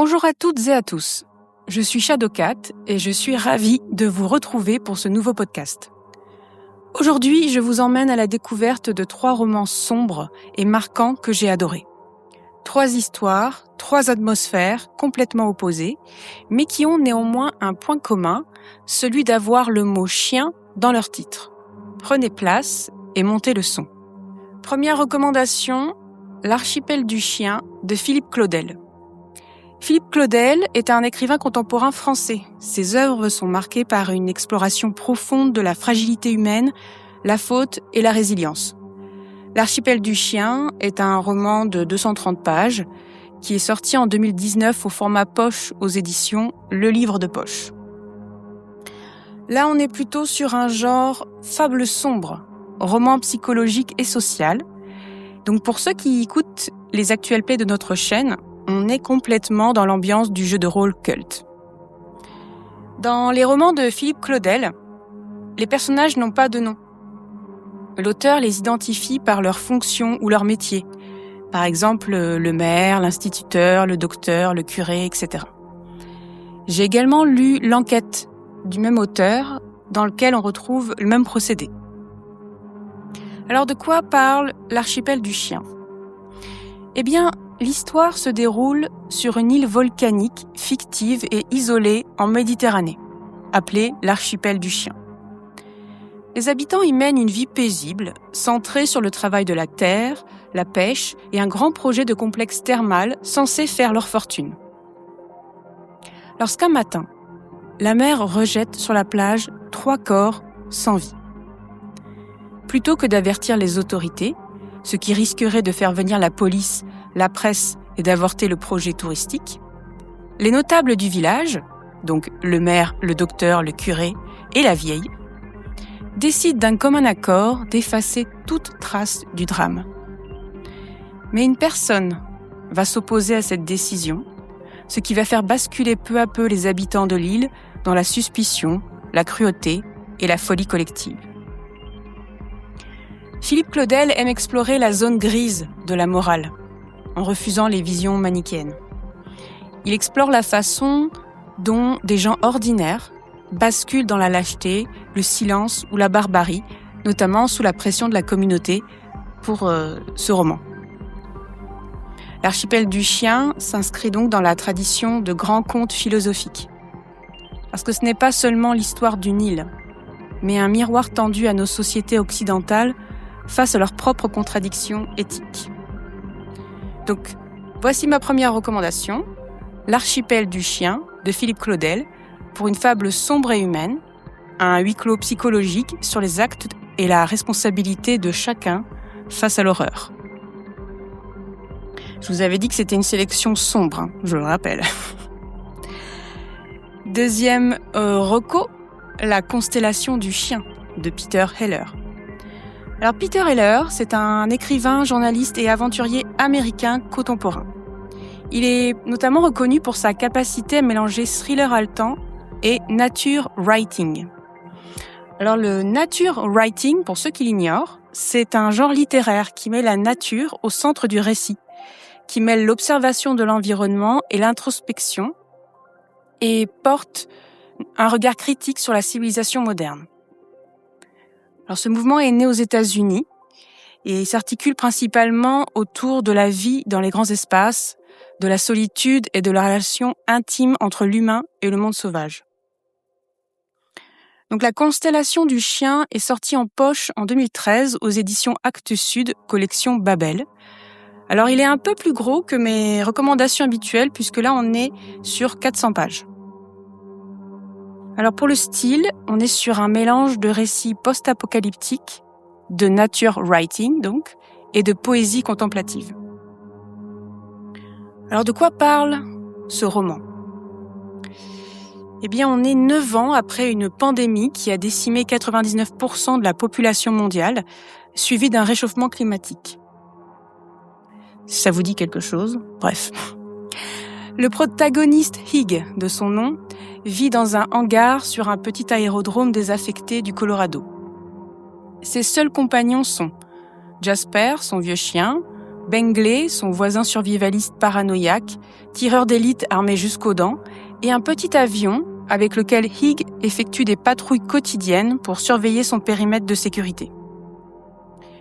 Bonjour à toutes et à tous. Je suis Shadowcat et je suis ravie de vous retrouver pour ce nouveau podcast. Aujourd'hui, je vous emmène à la découverte de 3 romans sombres et marquants que j'ai adorés. 3 histoires, 3 atmosphères complètement opposées, mais qui ont néanmoins un point commun, celui d'avoir le mot chien dans leur titre. Prenez place et montez le son. Première recommandation, L'archipel du chien de Philippe Claudel. Philippe Claudel est un écrivain contemporain français. Ses œuvres sont marquées par une exploration profonde de la fragilité humaine, la faute et la résilience. L'archipel du chien est un roman de 230 pages qui est sorti en 2019 au format poche aux éditions Le Livre de Poche. Là, on est plutôt sur un genre fable sombre, roman psychologique et social. Donc pour ceux qui écoutent les actuels plays de notre chaîne, on est complètement dans l'ambiance du jeu de rôle culte. Dans les romans de Philippe Claudel, les personnages n'ont pas de nom. L'auteur les identifie par leur fonction ou leur métier. Par exemple, le maire, l'instituteur, le docteur, le curé, etc. J'ai également lu L'Enquête du même auteur, dans lequel on retrouve le même procédé. Alors de quoi parle l'archipel du chien ? Eh bien, l'histoire se déroule sur une île volcanique, fictive et isolée en Méditerranée, appelée l'archipel du chien. Les habitants y mènent une vie paisible, centrée sur le travail de la terre, la pêche et un grand projet de complexe thermal censé faire leur fortune. Lorsqu'un matin, la mer rejette sur la plage 3 corps sans vie. Plutôt que d'avertir les autorités, ce qui risquerait de faire venir la police, la presse et d'avorter le projet touristique, les notables du village, donc le maire, le docteur, le curé et la vieille, décident d'un commun accord d'effacer toute trace du drame. Mais une personne va s'opposer à cette décision, ce qui va faire basculer peu à peu les habitants de l'île dans la suspicion, la cruauté et la folie collective. Philippe Claudel aime explorer la zone grise de la morale, en refusant les visions manichéennes. Il explore la façon dont des gens ordinaires basculent dans la lâcheté, le silence ou la barbarie, notamment sous la pression de la communauté pour ce roman. L'archipel du chien s'inscrit donc dans la tradition de grands contes philosophiques. Parce que ce n'est pas seulement l'histoire d'une île, mais un miroir tendu à nos sociétés occidentales face à leurs propres contradictions éthiques. Donc, voici ma première recommandation, L'archipel du chien de Philippe Claudel, pour une fable sombre et humaine, un huis clos psychologique sur les actes et la responsabilité de chacun face à l'horreur. Je vous avais dit que c'était une sélection sombre, je le rappelle. Deuxième reco, La constellation du chien de Peter Heller. Alors Peter Heller, c'est un écrivain, journaliste et aventurier américain contemporain. Il est notamment reconnu pour sa capacité à mélanger thriller haletant et nature writing. Alors le nature writing, pour ceux qui l'ignorent, c'est un genre littéraire qui met la nature au centre du récit, qui mêle l'observation de l'environnement et l'introspection et porte un regard critique sur la civilisation moderne. Alors, ce mouvement est né aux États-Unis et s'articule principalement autour de la vie dans les grands espaces, de la solitude et de la relation intime entre l'humain et le monde sauvage. Donc, La constellation du chien est sortie en poche en 2013 aux éditions Actes Sud, collection Babel. Alors, il est un peu plus gros que mes recommandations habituelles puisque là, on est sur 400 pages. Alors pour le style, on est sur un mélange de récits post-apocalyptiques, de nature writing donc, et de poésie contemplative. Alors de quoi parle ce roman ? Eh bien on est 9 ans après une pandémie qui a décimé 99% de la population mondiale, suivie d'un réchauffement climatique. Si ça vous dit quelque chose, bref. Le protagoniste Hig, de son nom, vit dans un hangar sur un petit aérodrome désaffecté du Colorado. Ses seuls compagnons sont Jasper, son vieux chien, Bengley, son voisin survivaliste paranoïaque, tireur d'élite armé jusqu'aux dents, et un petit avion avec lequel Higg effectue des patrouilles quotidiennes pour surveiller son périmètre de sécurité.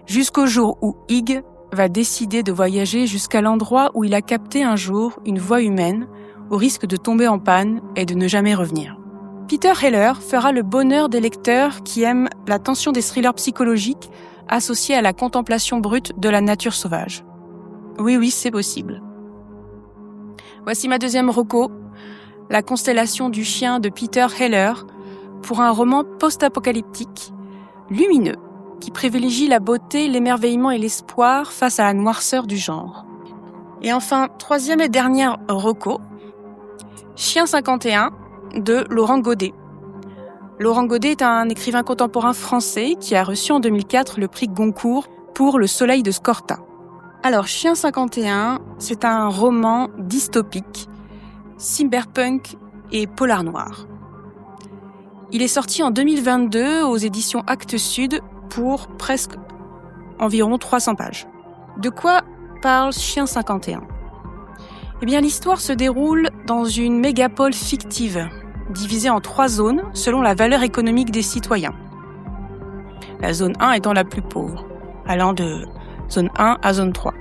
Jusqu'au jour où Higg va décider de voyager jusqu'à l'endroit où il a capté un jour une voix humaine, au risque de tomber en panne et de ne jamais revenir. Peter Heller fera le bonheur des lecteurs qui aiment la tension des thrillers psychologiques associés à la contemplation brute de la nature sauvage. Oui, c'est possible. Voici ma deuxième reco, La constellation du chien de Peter Heller, pour un roman post-apocalyptique, lumineux, qui privilégie la beauté, l'émerveillement et l'espoir face à la noirceur du genre. Et enfin, troisième et dernière reco, Chien 51 de Laurent Godet. Laurent Godet est un écrivain contemporain français qui a reçu en 2004 le prix Goncourt pour Le Soleil de Scorta. Alors, Chien 51, c'est un roman dystopique, cyberpunk et polar noir. Il est sorti en 2022 aux éditions Actes Sud pour presque environ 300 pages. De quoi parle Chien 51 ? Eh bien, l'histoire se déroule dans une mégapole fictive, divisée en 3 zones selon la valeur économique des citoyens. La zone 1 étant la plus pauvre, allant de zone 1 à zone 3.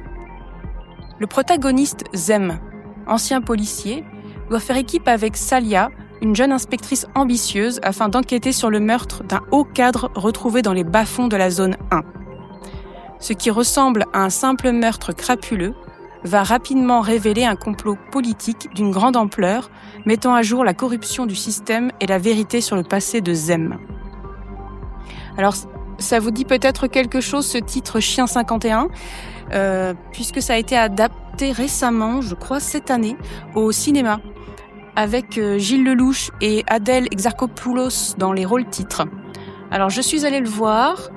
Le protagoniste Zem, ancien policier, doit faire équipe avec Salia, une jeune inspectrice ambitieuse, afin d'enquêter sur le meurtre d'un haut cadre retrouvé dans les bas-fonds de la zone 1. Ce qui ressemble à un simple meurtre crapuleux va rapidement révéler un complot politique d'une grande ampleur, mettant à jour la corruption du système et la vérité sur le passé de Zem. Alors, ça vous dit peut-être quelque chose, ce titre Chien 51, puisque ça a été adapté récemment, je crois cette année, au cinéma, avec Gilles Lelouch et Adèle Exarchopoulos dans les rôles titres. Alors, je suis allée le voir.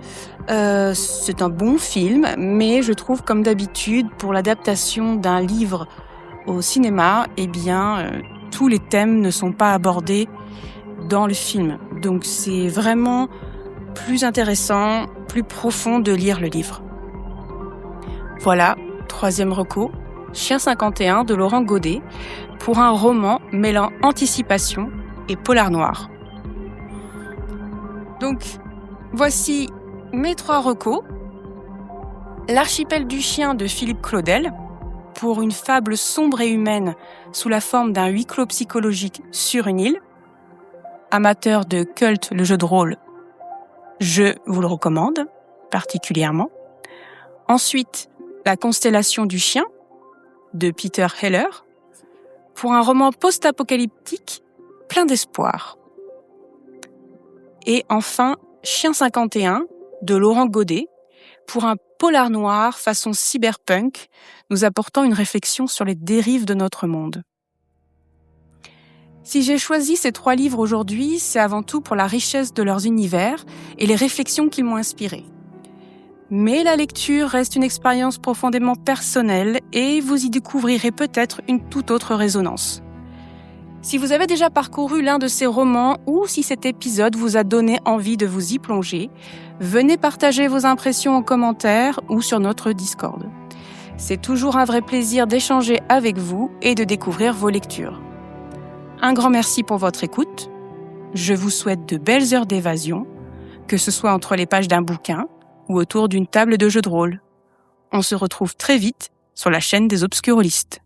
C'est un bon film, mais je trouve, comme d'habitude, pour l'adaptation d'un livre au cinéma, tous les thèmes ne sont pas abordés dans le film. Donc, c'est vraiment plus intéressant, plus profond de lire le livre. Voilà, troisième reco, Chien 51 de Laurent Godet, pour un roman mêlant anticipation et polar noir. Donc, voici mes 3 recos. L'archipel du chien de Philippe Claudel, pour une fable sombre et humaine sous la forme d'un huis clos psychologique sur une île. Amateur de culte, le jeu de rôle, je vous le recommande particulièrement. Ensuite, La constellation du chien de Peter Heller, pour un roman post-apocalyptique plein d'espoir. Et enfin, Chien 51 de Laurent Godet, pour un polar noir façon cyberpunk, nous apportant une réflexion sur les dérives de notre monde. Si j'ai choisi ces 3 livres aujourd'hui, c'est avant tout pour la richesse de leurs univers et les réflexions qu'ils m'ont inspirées. Mais la lecture reste une expérience profondément personnelle et vous y découvrirez peut-être une toute autre résonance. Si vous avez déjà parcouru l'un de ces romans ou si cet épisode vous a donné envie de vous y plonger, venez partager vos impressions en commentaire ou sur notre Discord. C'est toujours un vrai plaisir d'échanger avec vous et de découvrir vos lectures. Un grand merci pour votre écoute. Je vous souhaite de belles heures d'évasion, que ce soit entre les pages d'un bouquin ou autour d'une table de jeu de rôle. On se retrouve très vite sur la chaîne des Obscurolistes.